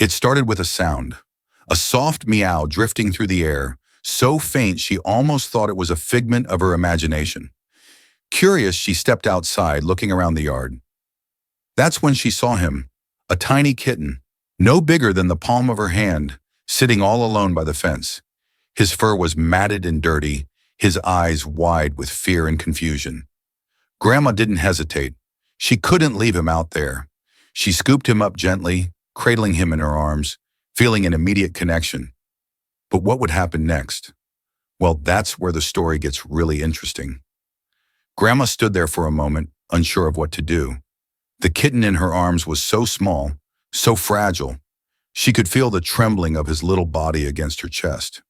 It started with a sound, a soft meow drifting through the air, so faint she almost thought it was a figment of her imagination. Curious, she stepped outside, looking around the yard. That's when she saw him, a tiny kitten, no bigger than the palm of her hand, sitting all alone by the fence. His fur was matted and dirty, his eyes wide with fear and confusion. Grandma didn't hesitate. She couldn't leave him out there. She scooped him up gently, cradling him in her arms, feeling an immediate connection. But what would happen next? Well, that's where the story gets really interesting. Grandma stood there for a moment, unsure of what to do. The kitten in her arms was so small, so fragile. She could feel the trembling of his little body against her chest.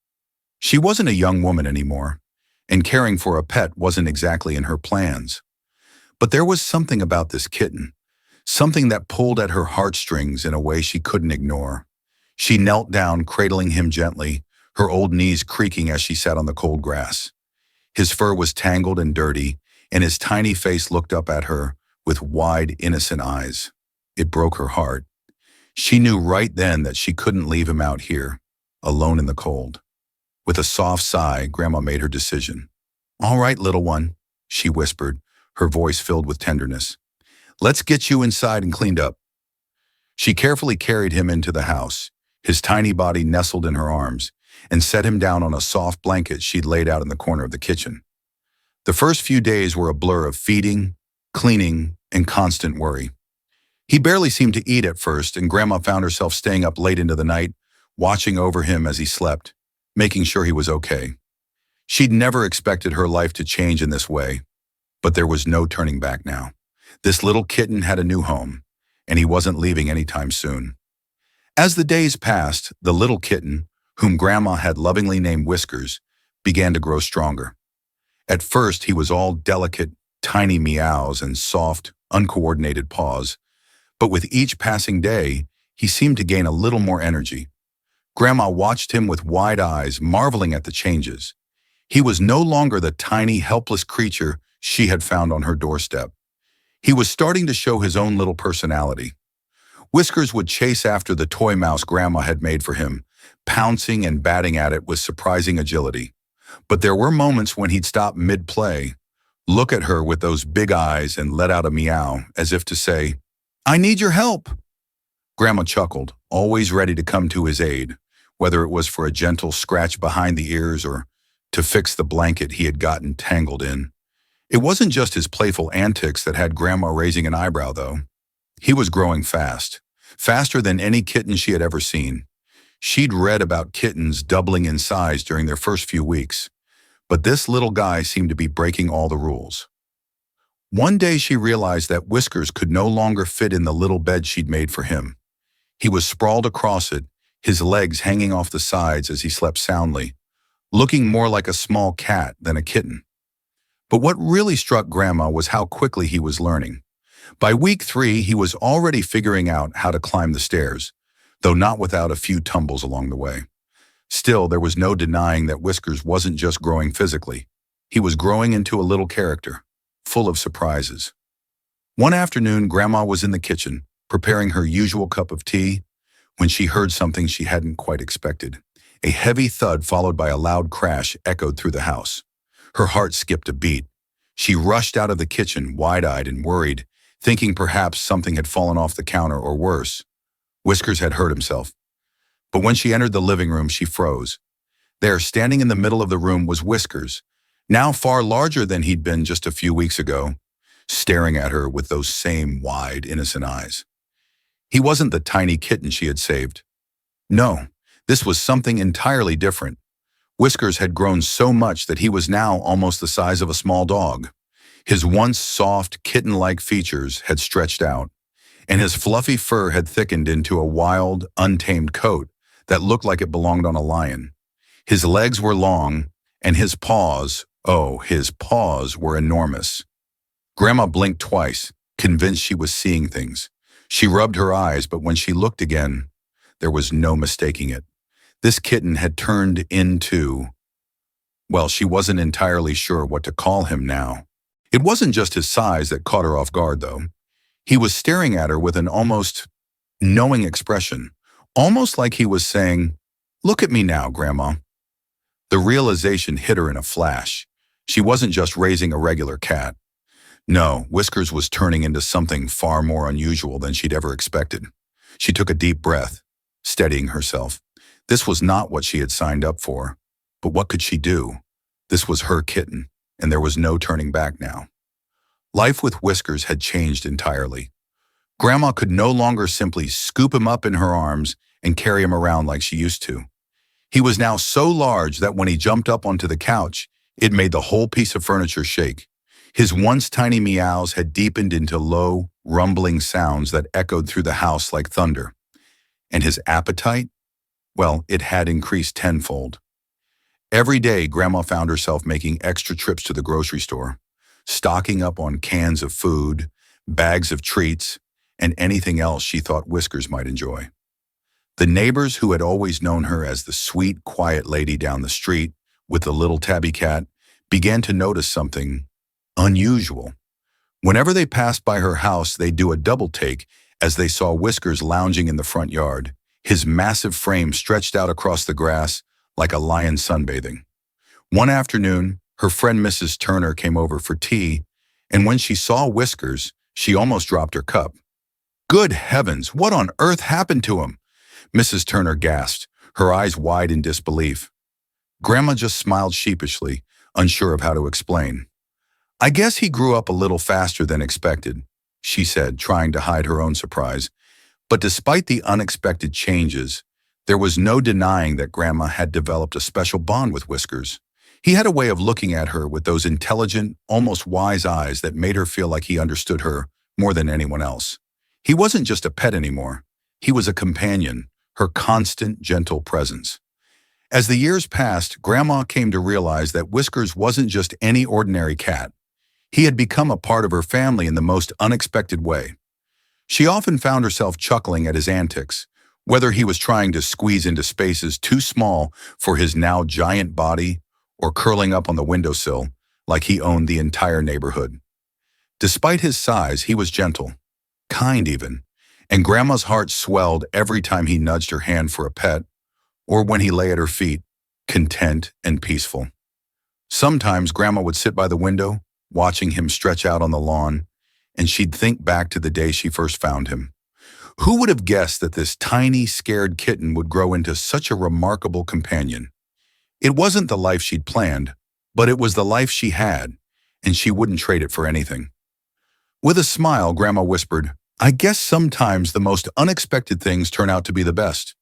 She wasn't a young woman anymore, and caring for a pet wasn't exactly in her plans. But there was something about this kitten, something that pulled at her heartstrings in a way she couldn't ignore. She knelt down, cradling him gently, her old knees creaking as she sat on the cold grass. His fur was tangled and dirty, and his tiny face looked up at her with wide, innocent eyes. It broke her heart. She knew right then that she couldn't leave him out here, alone in the cold. With a soft sigh, Grandma made her decision. "All right, little one," she whispered, her voice filled with tenderness. "Let's get you inside and cleaned up." She carefully carried him into the house, his tiny body nestled in her arms, and set him down on a soft blanket she'd laid out in the corner of the kitchen. The first few days were a blur of feeding, cleaning, and constant worry. He barely seemed to eat at first, and Grandma found herself staying up late into the night, watching over him as he slept, making sure he was okay. She'd never expected her life to change in this way, but there was no turning back now. This little kitten had a new home, and he wasn't leaving anytime soon. As the days passed, the little kitten, whom Grandma had lovingly named Whiskers, began to grow stronger. At first, he was all delicate, tiny meows and soft, uncoordinated paws, but with each passing day, he seemed to gain a little more energy. Grandma watched him with wide eyes, marveling at the changes. He was no longer the tiny, helpless creature she had found on her doorstep. He was starting to show his own little personality. Whiskers would chase after the toy mouse Grandma had made for him, pouncing and batting at it with surprising agility. But there were moments when he'd stop mid-play, look at her with those big eyes, and let out a meow, as if to say, "I need your help." Grandma chuckled, always ready to come to his aid, whether it was for a gentle scratch behind the ears or to fix the blanket he had gotten tangled in. It wasn't just his playful antics that had Grandma raising an eyebrow, though. He was growing fast, faster than any kitten she had ever seen. She'd read about kittens doubling in size during their first few weeks, but this little guy seemed to be breaking all the rules. One day she realized that Whiskers could no longer fit in the little bed she'd made for him. He was sprawled across it, his legs hanging off the sides as he slept soundly, looking more like a small cat than a kitten. But what really struck Grandma was how quickly he was learning. By week 3, he was already figuring out how to climb the stairs, though not without a few tumbles along the way. Still, there was no denying that Whiskers wasn't just growing physically. He was growing into a little character, full of surprises. One afternoon, Grandma was in the kitchen, preparing her usual cup of tea, when she heard something she hadn't quite expected. A heavy thud followed by a loud crash echoed through the house. Her heart skipped a beat. She rushed out of the kitchen, wide-eyed and worried, thinking perhaps something had fallen off the counter or worse. Whiskers had hurt himself. But when she entered the living room, she froze. There, standing in the middle of the room, was Whiskers, now far larger than he'd been just a few weeks ago, staring at her with those same wide, innocent eyes. He wasn't the tiny kitten she had saved. No, this was something entirely different. Whiskers had grown so much that he was now almost the size of a small dog. His once soft, kitten-like features had stretched out, and his fluffy fur had thickened into a wild, untamed coat that looked like it belonged on a lion. His legs were long, and his paws, oh, his paws were enormous. Grandma blinked twice, convinced she was seeing things. She rubbed her eyes, but when she looked again, there was no mistaking it. This kitten had turned into, well, she wasn't entirely sure what to call him now. It wasn't just his size that caught her off guard, though. He was staring at her with an almost knowing expression, almost like he was saying, "Look at me now, Grandma." The realization hit her in a flash. She wasn't just raising a regular cat. No, Whiskers was turning into something far more unusual than she'd ever expected. She took a deep breath, steadying herself. This was not what she had signed up for. But what could she do? This was her kitten, and there was no turning back now. Life with Whiskers had changed entirely. Grandma could no longer simply scoop him up in her arms and carry him around like she used to. He was now so large that when he jumped up onto the couch, it made the whole piece of furniture shake. His once tiny meows had deepened into low, rumbling sounds that echoed through the house like thunder. And his appetite? Well, it had increased tenfold. Every day, Grandma found herself making extra trips to the grocery store, stocking up on cans of food, bags of treats, and anything else she thought Whiskers might enjoy. The neighbors who had always known her as the sweet, quiet lady down the street with the little tabby cat began to notice something unusual. Whenever they passed by her house, they'd do a double take as they saw Whiskers lounging in the front yard, his massive frame stretched out across the grass like a lion sunbathing. One afternoon, her friend Mrs. Turner came over for tea, and when she saw Whiskers, she almost dropped her cup. "Good heavens, what on earth happened to him?" Mrs. Turner gasped, her eyes wide in disbelief. Grandma just smiled sheepishly, unsure of how to explain. "I guess he grew up a little faster than expected," she said, trying to hide her own surprise. But despite the unexpected changes, there was no denying that Grandma had developed a special bond with Whiskers. He had a way of looking at her with those intelligent, almost wise eyes that made her feel like he understood her more than anyone else. He wasn't just a pet anymore. He was a companion, her constant, gentle presence. As the years passed, Grandma came to realize that Whiskers wasn't just any ordinary cat. He had become a part of her family in the most unexpected way. She often found herself chuckling at his antics, whether he was trying to squeeze into spaces too small for his now giant body or curling up on the windowsill like he owned the entire neighborhood. Despite his size, he was gentle, kind even, and Grandma's heart swelled every time he nudged her hand for a pet or when he lay at her feet, content and peaceful. Sometimes Grandma would sit by the window, watching him stretch out on the lawn, and she'd think back to the day she first found him. Who would have guessed that this tiny, scared kitten would grow into such a remarkable companion? It wasn't the life she'd planned, but it was the life she had, and she wouldn't trade it for anything. With a smile, Grandma whispered, "I guess sometimes the most unexpected things turn out to be the best."